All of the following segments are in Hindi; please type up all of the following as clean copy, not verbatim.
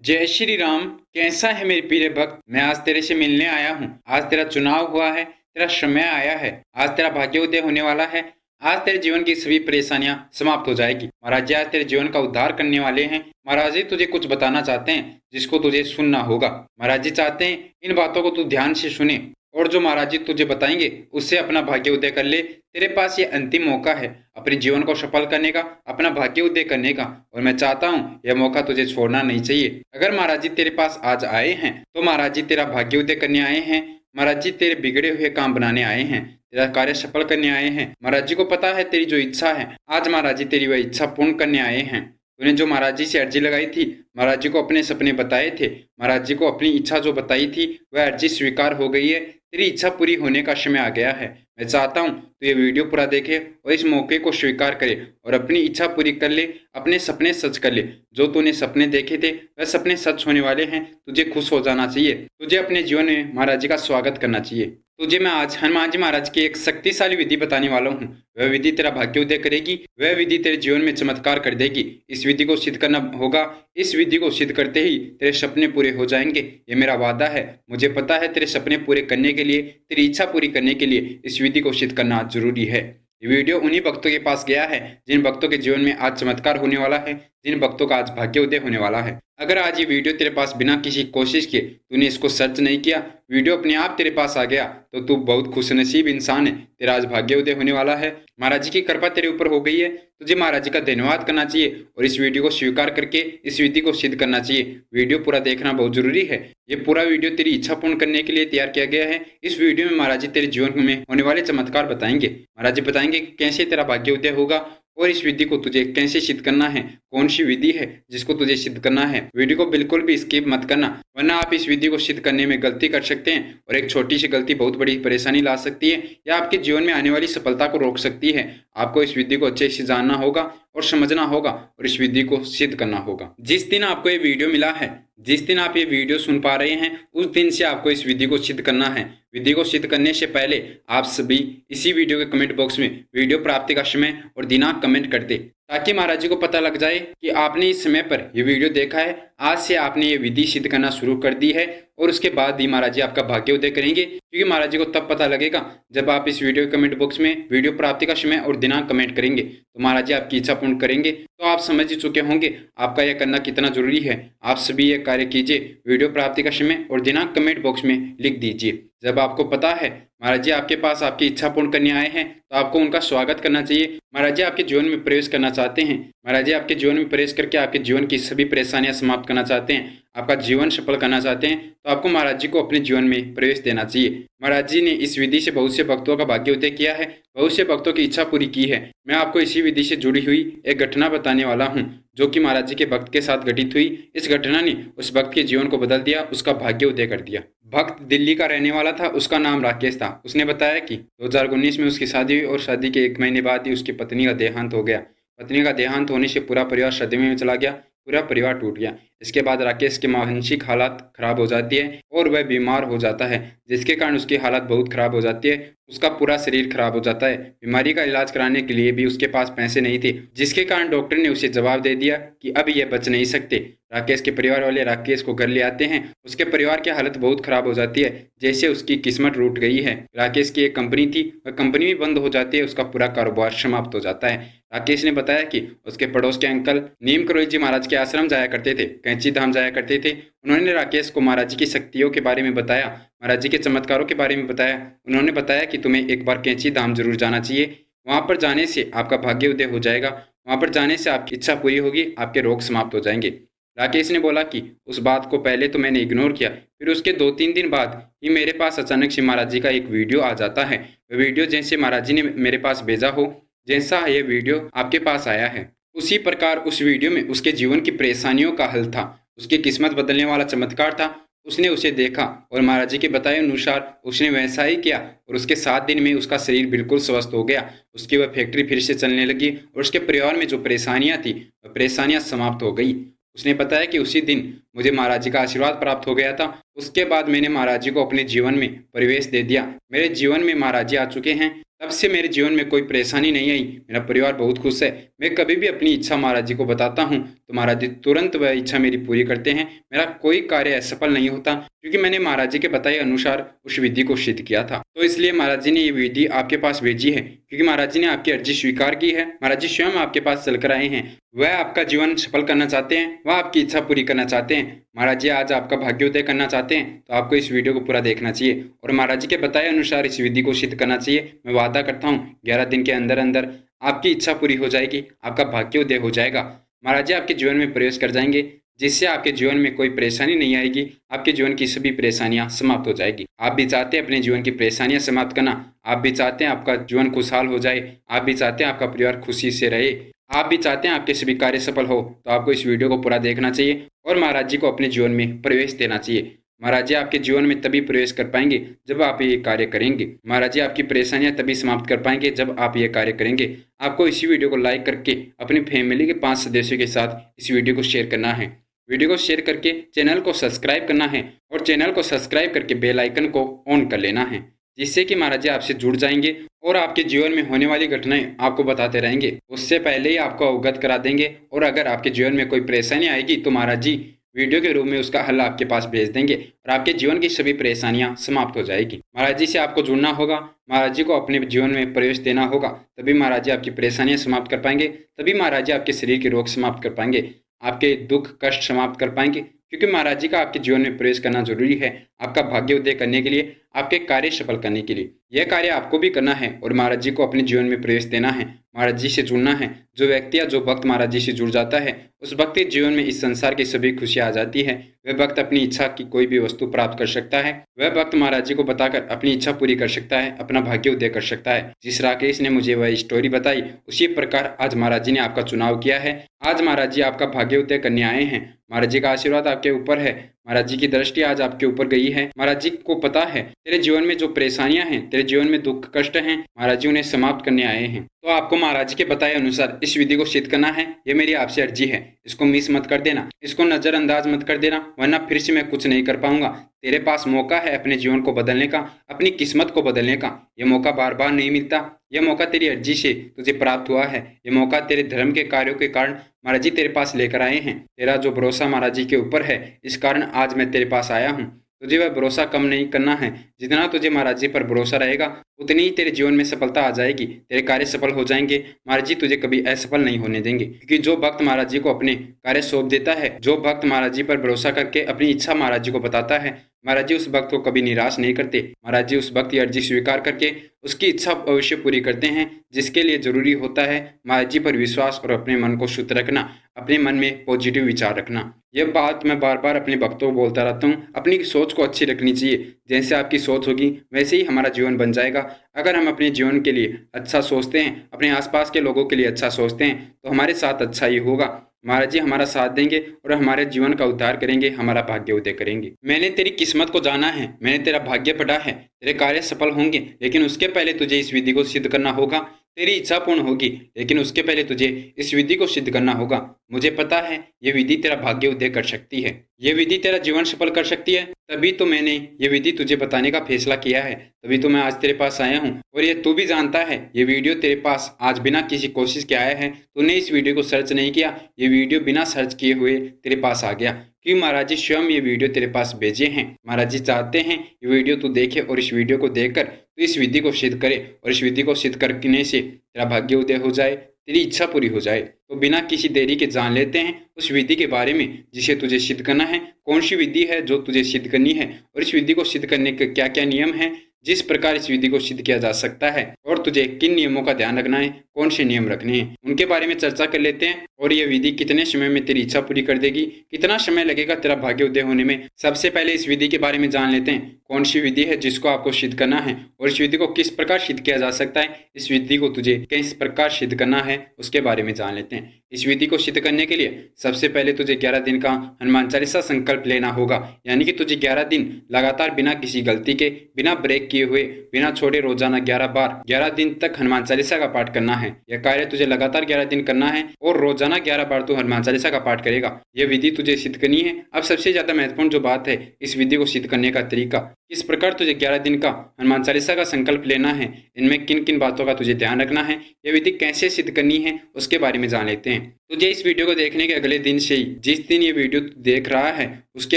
जय श्री राम। कैसा है मेरे प्रिय भक्त? मैं आज तेरे से मिलने आया हूँ। आज तेरा चुनाव हुआ है, तेरा समय आया है। आज तेरा भाग्योदय होने वाला है। आज तेरे जीवन की सभी परेशानियां समाप्त हो जाएगी। महाराज जी आज तेरे जीवन का उद्धार करने वाले हैं। महाराज जी तुझे कुछ बताना चाहते हैं जिसको तुझे सुनना होगा। महाराज जी चाहते हैं इन बातों को तू ध्यान से सुने और जो महाराज जी तुझे बताएंगे उससे अपना भाग्योदय कर ले। तेरे पास ये अंतिम मौका है अपने जीवन को सफल करने का, अपना भाग्योदय करने का, और मैं चाहता हूँ यह मौका तुझे छोड़ना नहीं चाहिए। अगर महाराज जी तेरे पास आज आए हैं तो महाराज जी तेरा भाग्योदय करने आए हैं। महाराज जी तेरे बिगड़े हुए काम बनाने आए हैं, तेरा कार्य सफल करने आए हैं। महाराज जी को पता है तेरी जो इच्छा है, आज महाराज जी तेरी वह इच्छा पूर्ण करने आए हैं। तूने जो महाराज जी से अर्जी लगाई थी, महाराज जी को अपने सपने बताए थे, महाराज जी को अपनी इच्छा जो बताई थी वह अर्जी स्वीकार हो गई है। तेरी इच्छा पूरी होने का समय आ गया है। मैं चाहता हूँ तो ये वीडियो पूरा देखे और इस मौके को स्वीकार करे और अपनी इच्छा पूरी कर ले, अपने सपने सच कर ले। जो तूने सपने देखे थे वह सपने सच होने वाले हैं। तुझे खुश हो जाना चाहिए, तुझे अपने जीवन में महाराज जी का स्वागत करना चाहिए। तुझे मैं आज हनुमान जी महाराज की एक शक्तिशाली विधि बताने वाला हूँ। वह विधि तेरा भाग्योदय करेगी, वह विधि तेरे जीवन में चमत्कार कर देगी। इस विधि को सिद्ध करना होगा। इस विधि को सिद्ध करते ही तेरे सपने पूरे हो जाएंगे, ये मेरा वादा है। मुझे पता है तेरे सपने पूरे करने के लिए, तेरी इच्छा पूरी करने के लिए इस विधि को सिद्ध करना जरूरी है। ये वीडियो उन्हीं भक्तों के पास गया है जिन भक्तों के जीवन में आज चमत्कार होने वाला है, जिन भक्तों का आज भाग्योदय होने वाला है। अगर आज ये वीडियो तेरे पास बिना किसी कोशिश के, तूने इसको सर्च नहीं किया, वीडियो अपने आप तेरे पास आ गया, तो तू बहुत खुशनसीब इंसान है। तेरा आज भाग्योदय होने वाला है। महाराज जी की कृपा तेरे ऊपर हो गई है। तुझे महाराज जी का धन्यवाद करना चाहिए और इस वीडियो को स्वीकार करके इस विधि को सिद्ध करना चाहिए। वीडियो पूरा देखना बहुत जरूरी है। ये पूरा वीडियो तेरी इच्छा पूर्ण करने के लिए तैयार किया गया है। इस वीडियो में महाराज जी तेरे जीवन में होने वाले चमत्कार बताएंगे। महाराज जी बताएंगे कि कैसे तेरा भाग्योदय होगा और इस विधि को तुझे कैसे सिद्ध करना है, कौन सी विधि है जिसको तुझे सिद्ध करना है। वीडियो को बिल्कुल भी स्किप मत करना, वरना आप इस विधि को सिद्ध करने में गलती कर सकते हैं और एक छोटी सी गलती बहुत बड़ी परेशानी ला सकती है या आपके जीवन में आने वाली सफलता को रोक सकती है। आपको इस विधि को अच्छे से जानना होगा और समझना होगा और इस विधि को सिद्ध करना होगा। जिस दिन आपको ये वीडियो मिला है, जिस दिन आप ये वीडियो सुन पा रहे हैं, उस दिन से आपको इस विधि को सिद्ध करना है। विधि को सिद्ध करने से पहले आप सभी इसी वीडियो के कमेंट बॉक्स में वीडियो प्राप्ति का समय और दिनांक कमेंट कर दे, ताकि महाराज जी को पता लग जाए कि आपने इस समय पर ये वीडियो देखा है, आज से आपने ये विधि सिद्ध करना शुरू कर दी है और उसके बाद ही महाराज जी आपका भाग्योदय करेंगे। क्योंकि महाराज जी को तब पता लगेगा जब आप इस वीडियो के कमेंट बॉक्स में वीडियो प्राप्ति का समय और दिनांक कमेंट करेंगे, तो महाराज जी आपकी इच्छा पूर्ण करेंगे। तो आप समझ ही चुके होंगे आपका यह करना कितना जरूरी है। आप सभी ये कार्य कीजिए, वीडियो प्राप्ति का समय और दिनांक कमेंट बॉक्स में लिख दीजिए। जब आपको पता है महाराज जी आपके पास आपकी इच्छा पूर्ण करने आए हैं, तो आपको उनका स्वागत करना चाहिए। महाराज जी आपके जीवन में प्रवेश करना चाहते हैं। महाराज जी आपके जीवन में प्रवेश करके आपके जीवन की सभी परेशानियां समाप्त करना चाहते हैं, आपका जीवन सफल करना चाहते हैं, तो आपको महाराज जी को अपने जीवन में प्रवेश देना चाहिए। महाराज जी ने इस विधि से बहुत से भक्तों का भाग्योदय किया है, बहुत से भक्तों की इच्छा पूरी की है। मैं आपको इसी विधि से जुड़ी हुई एक घटना बताने वाला हूँ जो कि महाराज जी के भक्त के साथ घटित हुई। इस घटना ने उस भक्त के जीवन को बदल दिया, उसका भाग्योदय कर दिया। भक्त दिल्ली का रहने वाला था, उसका नाम राकेश था। उसने बताया कि 2019 में उसकी शादी हुई और शादी के 1 महीने बाद ही उसकी पत्नी का देहांत हो गया। पत्नी का देहांत होने से पूरा परिवार सदमे में चला गया, पूरा परिवार टूट गया। इसके बाद राकेश की मानसिक हालत खराब हो जाती है और वह बीमार हो जाता है, जिसके कारण उसकी हालत बहुत खराब हो जाती है। उसका पूरा शरीर खराब हो जाता है। बीमारी का इलाज कराने के लिए भी उसके पास पैसे नहीं थे, जिसके कारण डॉक्टर ने उसे जवाब दे दिया कि अब ये बच नहीं सकते। राकेश के परिवार वाले राकेश को घर ले आते हैं। उसके परिवार की हालत बहुत खराब हो जाती है, जैसे उसकी किस्मत रूठ गई है। राकेश की एक कंपनी थी, वह कंपनी भी बंद हो जाती है, उसका पूरा कारोबार समाप्त हो जाता है। राकेश ने बताया कि उसके पड़ोस के अंकल नीम करोली जी महाराज के आश्रम जाया करते थे, कैंची धाम जाया करते थे। उन्होंने राकेश को महाराज जी की शक्तियों के बारे में बताया, महाराज जी के चमत्कारों के बारे में बताया। उन्होंने बताया कि तुम्हें एक बार कैंची धाम जरूर जाना चाहिए, वहाँ पर जाने से आपका भाग्योदय हो जाएगा, वहाँ पर जाने से आपकी इच्छा पूरी होगी, आपके रोग समाप्त हो जाएंगे। राकेश ने बोला कि उस बात को पहले तो मैंने इग्नोर किया, फिर उसके 2-3 दिन बाद ही मेरे पास अचानक से महाराज जी का एक वीडियो आ जाता है। वह वीडियो जैसे महाराज जी ने मेरे पास भेजा हो, जैसा ये वीडियो आपके पास आया है, उसी प्रकार उस वीडियो में उसके जीवन की परेशानियों का हल था, उसकी किस्मत बदलने वाला चमत्कार था। उसने उसे देखा और महाराज जी के बताए अनुसार उसने वैसा ही किया और उसके 7 दिन में उसका शरीर बिल्कुल स्वस्थ हो गया। उसकी वह फैक्ट्री फिर से चलने लगी और उसके परिवार में जो परेशानियां थी वह परेशानियां समाप्त हो गई। उसने बताया कि उसी दिन मुझे महाराज जी का आशीर्वाद प्राप्त हो गया था। उसके बाद मैंने महाराज जी को अपने जीवन में प्रवेश दे दिया। मेरे जीवन में महाराज जी आ चुके हैं। तब से मेरे जीवन में कोई परेशानी नहीं आई। मेरा परिवार बहुत खुश है। मैं कभी भी अपनी इच्छा महाराज जी को बताता हूँ तो महाराज जी तुरंत वह इच्छा मेरी पूरी करते हैं। मेरा कोई कार्य असफल नहीं होता क्योंकि मैंने महाराज जी के बताए अनुसार उस विधि को सिद्ध किया था। तो इसलिए महाराज जी ने ये विधि आपके पास भेजी है क्योंकि महाराज जी ने आपकी अर्जी स्वीकार की है। महाराज जी स्वयं आपके पास चलकर आए हैं। वह आपका जीवन सफल करना चाहते हैं, वह आपकी इच्छा पूरी करना चाहते हैं। महाराज जी आज आपका भाग्योदय करना चाहते हैं तो आपको इस वीडियो को पूरा देखना चाहिए और महाराज जी के बताए अनुसार इस विधि को सिद्ध करना चाहिए। मैं वादा करता हूँ 11 दिन के अंदर अंदर आपकी इच्छा पूरी हो जाएगी, आपका भाग्योदय हो जाएगा। महाराज जी आपके जीवन में प्रवेश कर जाएंगे जिससे आपके जीवन में कोई परेशानी नहीं आएगी। आपके जीवन की सभी परेशानियां समाप्त हो जाएगी। आप भी चाहते हैं अपने जीवन की परेशानियां समाप्त करना, आप भी चाहते हैं आपका जीवन खुशहाल हो जाए, आप भी चाहते हैं आपका परिवार खुशी से रहे, आप भी चाहते हैं आपके सभी कार्य सफल हो, तो आपको इस वीडियो को पूरा देखना चाहिए और महाराज जी को अपने जीवन में प्रवेश देना चाहिए। महाराज जी आपके जीवन में तभी प्रवेश कर पाएंगे जब आप ये कार्य करेंगे। महाराज जी आपकी परेशानियां तभी समाप्त कर पाएंगे जब आप ये कार्य करेंगे। आपको इसी वीडियो को लाइक करके अपनी फैमिली के 5 सदस्यों के साथ इस वीडियो को शेयर करना है। वीडियो को शेयर करके चैनल को सब्सक्राइब करना है और चैनल को सब्सक्राइब करके बेल आइकन को ऑन कर लेना है, जिससे कि महाराज जी आपसे जुड़ जाएंगे और आपके जीवन में होने वाली घटनाएं आपको बताते रहेंगे। उससे पहले ही आपको अवगत करा देंगे और अगर आपके जीवन में कोई परेशानी आएगी तो महाराज जी वीडियो के रूप में उसका हल आपके पास भेज देंगे और आपके जीवन की सभी परेशानियां समाप्त हो जाएगी। महाराज जी से आपको जुड़ना होगा, महाराज जी को अपने जीवन में प्रवेश देना होगा, तभी महाराज जी आपकी परेशानियां समाप्त कर पाएंगे, तभी महाराज जी आपके शरीर के रोग समाप्त कर पाएंगे, आपके दुख कष्ट समाप्त कर पाएंगे। क्योंकि महाराज जी का आपके जीवन में प्रवेश करना जरूरी है आपका भाग्योदय करने के लिए, आपके कार्य सफल करने के लिए। यह कार्य आपको भी करना है और महाराज जी को अपने जीवन में प्रवेश देना है, महाराज जी से जुड़ना है। जो व्यक्ति या जो भक्त महाराज जी से जुड़ जाता है उस भक्त के जीवन में इस संसार की सभी खुशियां आ जाती है। वह भक्त अपनी इच्छा की कोई भी वस्तु प्राप्त कर सकता है। वह भक्त महाराज जी को बताकर अपनी इच्छा पूरी कर सकता है, अपना भाग्योदय कर सकता है। जिस राकेश ने मुझे वह स्टोरी बताई उसी प्रकार आज महाराज जी ने आपका चुनाव किया है। आज महाराज जी आपका भाग्योदय करने आए हैं। महाराज जी का आशीर्वाद आपके ऊपर है, महाराज जी की दृष्टि आज आपके ऊपर गई है। महाराज जी को पता है तेरे जीवन में जो परेशानियां हैं, तेरे जीवन में दुख कष्ट हैं, महाराज जी उन्हें समाप्त करने आए हैं। तो आपको महाराज जी के बताए अनुसार इस विधि को सिद्ध करना है। ये मेरी आपसे अर्जी है, इसको मिस मत कर देना, इसको नजरअंदाज मत कर देना, वरना फिर से मैं कुछ नहीं कर पाऊंगा। तेरे पास मौका है अपने जीवन को बदलने का, अपनी किस्मत को बदलने का। यह मौका बार बार नहीं मिलता। यह मौका तेरी अर्जी से तुझे प्राप्त हुआ है। यह मौका तेरे धर्म के कार्यों के कारण महाराज जी तेरे पास लेकर आए हैं। तेरा जो भरोसा महाराज जी के ऊपर है इस कारण आज मैं तेरे पास आया हूँ। तुझे वह भरोसा कम नहीं करना है। जितना तुझे महाराज जी पर भरोसा रहेगा उतनी ही तेरे जीवन में सफलता आ जाएगी, तेरे कार्य सफल हो जाएंगे। महाराज जी तुझे कभी असफल नहीं होने देंगे, क्योंकि जो भक्त महाराज जी को अपने कार्य सौंप देता है, जो भक्त महाराज जी पर भरोसा करके अपनी इच्छा महाराज जी को बताता है, महाराज जी उस भक्त को कभी निराश नहीं करते। महाराज जी उस भक्त की अर्जी स्वीकार करके उसकी इच्छा अवश्य पूरी करते हैं। जिसके लिए जरूरी होता है महाराज जी पर विश्वास और अपने मन को शुद्ध रखना, अपने मन में पॉजिटिव विचार रखना। यह बात मैं बार बार अपने भक्तों को बोलता रहता हूँ। अपनी सोच को अच्छी रखनी चाहिए। जैसे आपकी सोच होगी वैसे ही हमारा जीवन बन जाएगा। अगर हम अपने जीवन के लिए अच्छा सोचते हैं, अपने आसपास के लोगों के लिए अच्छा सोचते हैं, तो हमारे साथ अच्छा ही होगा। महाराज जी हमारा साथ देंगे और हमारे जीवन का उद्धार करेंगे, हमारा भाग्योदय करेंगे। मैंने तेरी किस्मत को जाना है, मैंने तेरा भाग्य पढ़ा है, तेरे कार्य सफल होंगे, लेकिन उसके पहले तुझे इस विधि को सिद्ध करना होगा। तेरी इच्छा पूर्ण होगी, लेकिन उसके पहले तुझे इस विधि को सिद्ध करना होगा। मुझे पता है ये विधि तेरा भाग्योदय कर सकती है, ये विधि तेरा जीवन सफल कर सकती है। तभी तो मैंने ये विधि तुझे बताने का फैसला किया है, तभी तो मैं आज तेरे पास आया हूँ। और ये तू भी जानता है ये वीडियो तेरे पास आज बिना किसी कोशिश के आया है। तूने इस वीडियो को सर्च नहीं किया, ये वीडियो बिना सर्च किए हुए तेरे पास आ गया, क्योंकि महाराज जी स्वयं ये वीडियो तेरे पास भेजे हैं। महाराज जी चाहते हैं ये वीडियो तू देखे और इस वीडियो को देखकर तू इस विधि को सिद्ध करे और इस विधि को सिद्ध करने से तेरा भाग्योदय हो जाए, तेरी इच्छा पूरी हो जाए। तो बिना किसी देरी के जान लेते हैं उस विधि के बारे में जिसे तुझे सिद्ध करना है। कौन सी विधि है जो तुझे सिद्ध करनी है और इस विधि को सिद्ध करने के क्या क्या नियम हैं, जिस प्रकार इस विधि को सिद्ध किया जा सकता है और तुझे किन नियमों का ध्यान रखना है, कौन से नियम रखने हैं, उनके बारे में चर्चा कर लेते हैं। और यह विधि कितने समय में तेरी इच्छा पूरी कर देगी, कितना समय लगेगा तेरा भाग्योदय होने में। सबसे पहले इस विधि के बारे में जान लेते हैं। कौन सी विधि है जिसको आपको सिद्ध करना है और इस विधि को किस प्रकार सिद्ध किया जा सकता है, इस विधि को तुझे किस प्रकार सिद्ध करना है उसके बारे में जान लेते हैं। इस विधि को सिद्ध करने के लिए सबसे पहले तुझे 11 दिन का हनुमान चालीसा संकल्प लेना होगा। यानी कि तुझे 11 दिन लगातार बिना किसी गलती के, बिना ब्रेक किए हुए, बिना छोड़े रोजाना 11 बार 11 दिन तक हनुमान चालीसा का पाठ करना है। यह कार्य तुझे लगातार 11 दिन करना है और रोजाना 11 बार तू हनुमान चालीसा का पाठ करेगा। यह विधि तुझे सिद्ध करनी है। अब सबसे ज्यादा महत्वपूर्ण जो बात है इस विधि को सिद्ध करने का तरीका। किस प्रकार तुझे 11 दिन का हनुमान चालीसा का संकल्प लेना है, इनमें किन किन बातों का तुझे ध्यान रखना है, यह विधि कैसे सिद्ध करनी है, उसके बारे में जान लेते हैं। तुझे इस वीडियो को देखने के अगले दिन से ही, जिस दिन ये वीडियो देख रहा है उसके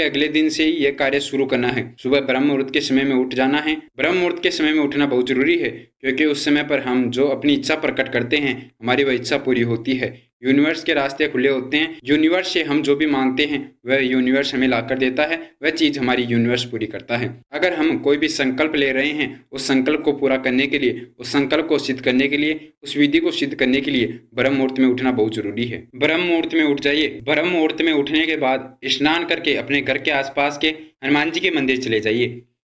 अगले दिन से ही यह कार्य शुरू करना है। सुबह ब्रह्म मुहूर्त के समय में उठ जाना है। ब्रह्म मुहूर्त के समय में उठना बहुत जरूरी है, क्योंकि उस समय पर हम जो अपनी इच्छा प्रकट करते हैं हमारी वह इच्छा पूरी होती है। यूनिवर्स के रास्ते खुले होते हैं। यूनिवर्स से हम जो भी मांगते हैं वह यूनिवर्स हमें ला कर देता है, वह चीज़ हमारी यूनिवर्स पूरी करता है। अगर हम कोई भी संकल्प ले रहे हैं, उस संकल्प को पूरा करने के लिए, उस संकल्प को सिद्ध करने के लिए, उस विधि को सिद्ध करने के लिए ब्रह्म मुहूर्त में उठना बहुत जरूरी है। ब्रह्म मुहूर्त में उठ जाइए। ब्रह्म मुहूर्त में उठने के बाद स्नान करके अपने घर के आसपास के हनुमान जी के मंदिर चले जाइए।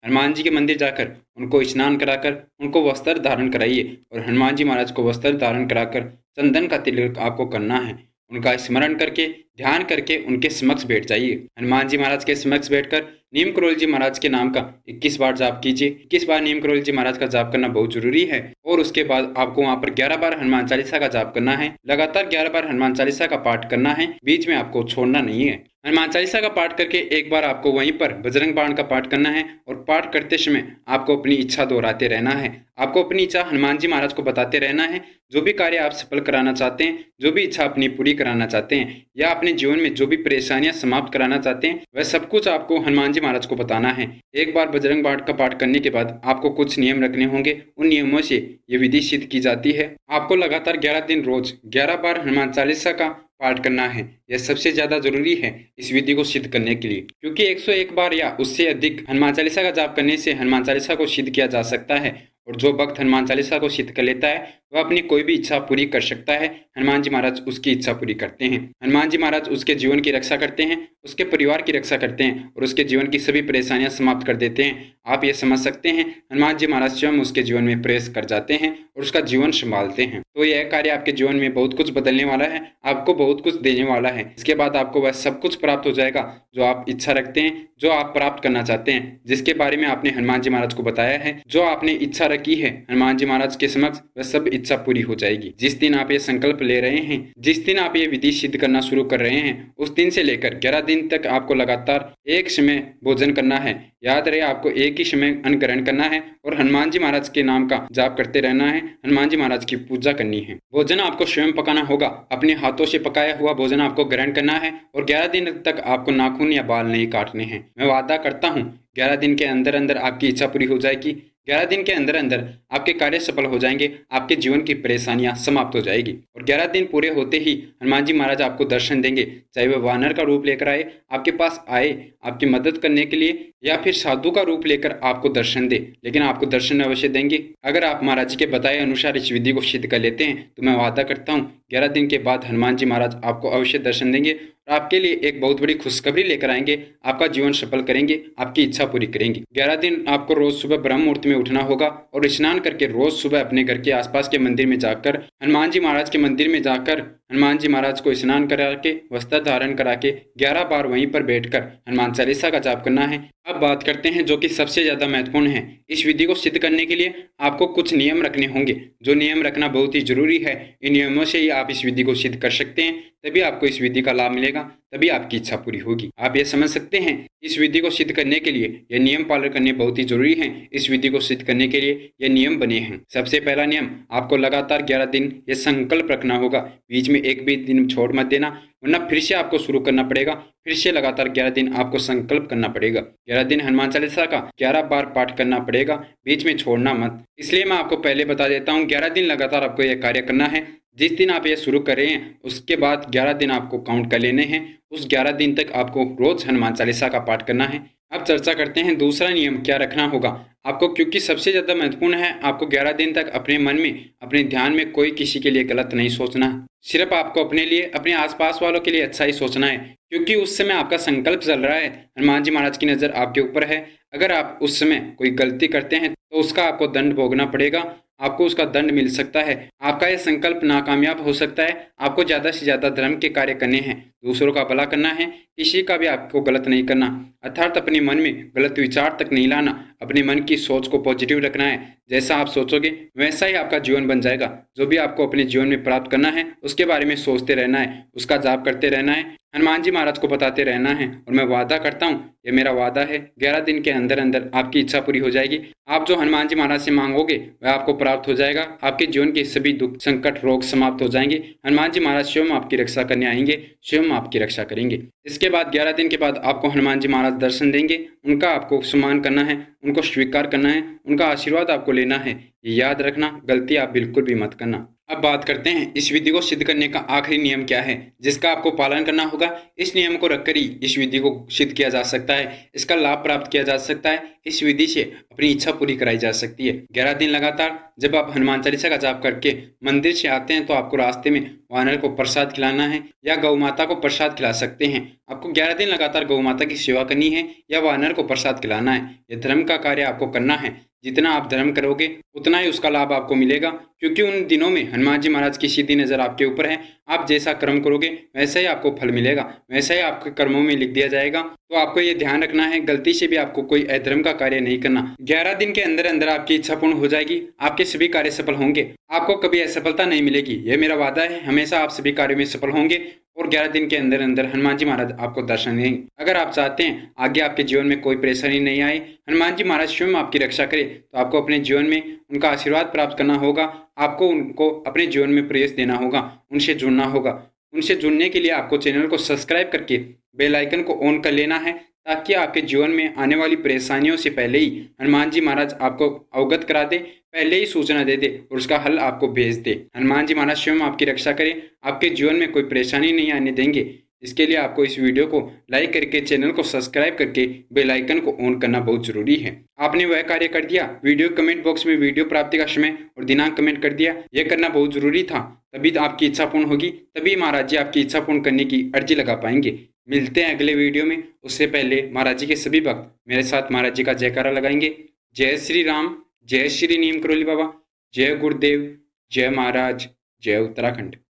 हनुमान जी के मंदिर जाकर उनको स्नान कराकर उनको वस्त्र धारण कराइए और हनुमान जी महाराज को वस्त्र धारण कराकर चंदन का तिलक आपको करना है। उनका स्मरण करके ध्यान करके उनके समक्ष बैठ जाइए। हनुमान जी महाराज के समक्ष बैठकर नीम करोल जी महाराज के नाम का 21 बार जाप कीजिए। 21 बार नीम करोल जी महाराज का जाप करना बहुत जरूरी है। और उसके बाद आपको वहां पर 11 बार हनुमान चालीसा का जाप करना है। लगातार 11 बार हनुमान चालीसा का पाठ करना है, बीच में आपको छोड़ना नहीं है। हनुमान चालीसा का पाठ करके एक बार आपको वहीं पर बजरंग बाण का पाठ करना है और पाठ करते समय आपको अपनी इच्छा दोहराते रहना है। आपको अपनी इच्छा हनुमान जी महाराज को बताते रहना है। जो भी कार्य आप सफल कराना चाहते हैं, जो भी इच्छा अपनी पूरी कराना चाहते हैं, या अपने जीवन में जो भी परेशानियां समाप्त कराना चाहते हैं, वह सब कुछ आपको हनुमान जी महाराज को बताना है। एक बार बजरंग बाण का पाठ करने के बाद आपको कुछ नियम रखने होंगे। उन नियमों से ये विधि सिद्ध की जाती है। आपको लगातार 11 दिन रोज 11 बार हनुमान चालीसा का पाठ करना है। यह सबसे ज्यादा जरूरी है इस विधि को सिद्ध करने के लिए, क्योंकि 101 बार या उससे अधिक हनुमान चालीसा का जाप करने से हनुमान चालीसा को सिद्ध किया जा सकता है। और जो भक्त हनुमान चालीसा को सिद्ध कर लेता है वह अपनी कोई भी इच्छा पूरी कर सकता है। हनुमान जी महाराज उसकी इच्छा पूरी करते हैं। हनुमान जी महाराज उसके जीवन की रक्षा करते हैं, उसके परिवार की रक्षा करते हैं और उसके जीवन की सभी परेशानियां समाप्त कर देते हैं। आप ये समझ सकते हैं हनुमान जी महाराज स्वयं उसके जीवन में प्रवेश कर जाते हैं और उसका जीवन संभालते हैं। तो यह कार्य आपके जीवन में बहुत कुछ बदलने वाला है, आपको बहुत कुछ देने वाला है। इसके बाद आपको वह सब कुछ प्राप्त हो जाएगा जो आप इच्छा रखते हैं, जो आप प्राप्त करना चाहते हैं, जिसके बारे में आपने हनुमान जी महाराज को बताया है, जो आपने इच्छा रखी है हनुमान जी महाराज के समक्ष, वह सब इच्छा पूरी हो जाएगी। जिस दिन आप ये संकल्प ले रहे हैं, जिस दिन आप ये विधि सिद्ध करना शुरू कर रहे हैं, उस दिन से लेकर 11 दिन तक आपको लगातार एक समय भोजन करना है। याद रहे, आपको एक ही समय अन्न ग्रहण करना है और हनुमान जी महाराज के नाम का जाप करते रहना है। हनुमान जी महाराज की पूजा करनी है। भोजन आपको स्वयं पकाना होगा। अपने हाथों से पकाया हुआ भोजन आपको ग्रहण करना है और 11 दिन तक आपको नाखून या बाल नहीं काटने हैं। मैं वादा करता हूँ 11 दिन के अंदर अंदर आपकी इच्छा पूरी हो जाएगी। 11 दिन के अंदर अंदर आपके कार्य सफल हो जाएंगे, आपके जीवन की परेशानियां समाप्त हो जाएगी। और 11 दिन पूरे होते ही हनुमान जी महाराज आपको दर्शन देंगे, चाहे वह वानर का रूप लेकर आए, आपके पास आए आपकी मदद करने के लिए, या फिर साधु का रूप लेकर आपको दर्शन दे, लेकिन आपको दर्शन अवश्य देंगे। अगर आप महाराज जी के बताए अनुसार इस विधि को सिद्ध कर लेते हैं तो मैं वादा करता हूँ 11 दिन के बाद हनुमान जी महाराज आपको अवश्य दर्शन देंगे और आपके लिए एक बहुत बड़ी खुशखबरी लेकर आएंगे। आपका जीवन सफल करेंगे, आपकी इच्छा पूरी करेंगे। 11 दिन आपको रोज सुबह ब्रह्म मुहूर्त में उठना होगा और स्नान करके रोज सुबह अपने घर के आसपास के मंदिर में जाकर, हनुमान जी महाराज के मंदिर में जाकर हनुमान जी महाराज को स्नान करा के वस्त्र धारण करा के 11 बार वहीं पर बैठकर हनुमान चालीसा का जाप करना है। अब बात करते हैं जो कि सबसे ज्यादा महत्वपूर्ण है। इस विधि को सिद्ध करने के लिए आपको कुछ नियम रखने होंगे, जो नियम रखना बहुत ही जरूरी है। इन नियमों से ही आप इस विधि को सिद्ध कर सकते हैं, तभी आपको इस विधि का लाभ मिलेगा, तभी आपकी इच्छा पूरी होगी। आप ये समझ सकते हैं इस विधि को सिद्ध करने के लिए ये नियम पालन करने बहुत ही जरूरी हैं। इस विधि को सिद्ध करने के लिए ये नियम बने हैं। सबसे पहला नियम, आपको लगातार 11 दिन ये संकल्प रखना होगा, बीच में एक भी दिन छोड़ मत देना, वरना फिर से आपको शुरू करना पड़ेगा। फिर से लगातार 11 दिन आपको संकल्प करना पड़ेगा। 11 दिन हनुमान चालीसा का 11 बार पाठ करना पड़ेगा, बीच में छोड़ना मत। इसलिए मैं आपको पहले बता देता हूँ 11 दिन लगातार आपको यह कार्य करना है। जिस दिन आप ये शुरू कर रहे हैं उसके बाद 11 दिन आपको काउंट कर लेने हैं। उस 11 दिन तक आपको रोज हनुमान चालीसा का पाठ करना है। अब चर्चा करते हैं दूसरा नियम क्या रखना होगा आपको, क्योंकि सबसे ज़्यादा महत्वपूर्ण है। आपको 11 दिन तक अपने मन में, अपने ध्यान में कोई किसी के लिए गलत नहीं सोचना। सिर्फ आपको अपने लिए, अपने आसपास वालों के लिए अच्छा ही सोचना है, क्योंकि उस समय आपका संकल्प चल रहा है। हनुमान जी महाराज की नज़र आपके ऊपर है। अगर आप उस समय कोई गलती करते हैं तो उसका आपको दंड भोगना पड़ेगा, आपको उसका दंड मिल सकता है। आपका यह संकल्प नाकामयाब हो सकता है। आपको ज़्यादा से ज़्यादा धर्म के कार्य करने हैं, दूसरों का भला करना है, किसी का भी आपको गलत नहीं करना, अर्थात अपने मन में गलत विचार तक नहीं लाना। अपने मन की सोच को पॉजिटिव रखना है। जैसा आप सोचोगे वैसा ही आपका जीवन बन जाएगा। जो भी आपको अपने जीवन में प्राप्त करना है उसके बारे में सोचते रहना है, उसका जाप करते रहना है, हनुमान जी महाराज को बताते रहना है। और मैं वादा करता हूँ, ये मेरा वादा है, 11 दिन के अंदर अंदर आपकी इच्छा पूरी हो जाएगी। आप जो हनुमान जी महाराज से मांगोगे वह आपको प्राप्त हो जाएगा। आपके जीवन के सभी दुख, संकट, रोग समाप्त हो जाएंगे। हनुमान जी महाराज स्वयं आपकी रक्षा करने आएंगे, स्वयं आपकी रक्षा करेंगे। इसके बाद 11 दिन के बाद आपको हनुमान जी महाराज दर्शन देंगे। उनका आपको सम्मान करना है, उनको स्वीकार करना है, उनका आशीर्वाद आपको लेना है। ये याद रखना, गलती आप बिल्कुल भी मत करना। अब बात करते हैं इस विधि को सिद्ध करने का आखिरी नियम क्या है, जिसका आपको पालन करना होगा। इस नियम को रखकर ही इस विधि को सिद्ध किया जा सकता है, इसका लाभ प्राप्त किया जा सकता है। इस विधि से अपनी इच्छा पूरी कराई जा सकती है। 11 दिन लगातार जब आप हनुमान चालीसा का जाप करके मंदिर से आते हैं तो आपको रास्ते में वानर को प्रसाद खिलाना है या गौ माता को प्रसाद खिला सकते हैं। आपको 11 दिन लगातार गौ माता की सेवा करनी है या वानर को प्रसाद खिलाना है। यह धर्म का कार्य आपको करना है। जितना आप धर्म करोगे उतना ही उसका लाभ आपको मिलेगा, क्योंकि उन दिनों में हनुमान जी महाराज की सीधी नज़र आपके ऊपर है। आप जैसा कर्म करोगे वैसा ही आपको फल मिलेगा, वैसा ही आपके कर्मों में लिख दिया जाएगा। तो आपको ये ध्यान रखना है, गलती से भी आपको कोई अधर्म का कार्य नहीं करना। 11 दिन के अंदर अंदर आपकी इच्छा पूर्ण हो जाएगी, आपके सभी कार्य सफल होंगे, आपको कभी असफलता नहीं मिलेगी। यह मेरा वादा है, हमेशा आप सभी कार्यों में सफल होंगे और 11 दिन के अंदर अंदर हनुमान जी महाराज आपको दर्शन देंगे। अगर आप चाहते हैं आगे आपके जीवन में कोई परेशानी नहीं आए, हनुमान जी महाराज स्वयं आपकी रक्षा करे, तो आपको अपने जीवन में उनका आशीर्वाद प्राप्त करना होगा। आपको उनको अपने जीवन में प्रवेश देना होगा, उनसे जुड़ना होगा। उनसे जुड़ने के लिए आपको चैनल को सब्सक्राइब करके बेल आइकन को ऑन कर लेना है, ताकि आपके जीवन में आने वाली परेशानियों से पहले ही हनुमान जी महाराज आपको अवगत करा दे, पहले ही सूचना दे दे और उसका हल आपको भेज दे। हनुमान जी महाराज स्वयं आपकी रक्षा करें, आपके जीवन में कोई परेशानी नहीं आने देंगे। इसके लिए आपको इस वीडियो को लाइक करके चैनल को सब्सक्राइब करके बेल आइकन को ऑन करना बहुत जरूरी है। आपने वह कार्य कर दिया, वीडियो कमेंट बॉक्स में वीडियो प्राप्ति का समय और दिनांक कमेंट कर दिया। यह करना बहुत जरूरी था, तभी तो आपकी इच्छा पूर्ण होगी, तभी महाराज जी आपकी इच्छा पूर्ण करने की अर्जी लगा पाएंगे। मिलते हैं अगले वीडियो में। उससे पहले महाराज जी के सभी भक्त मेरे साथ महाराज जी का जयकारा लगाएंगे। जय श्री राम, जय श्री नीम करोली बाबा, जय गुरुदेव, जय महाराज, जय उत्तराखंड।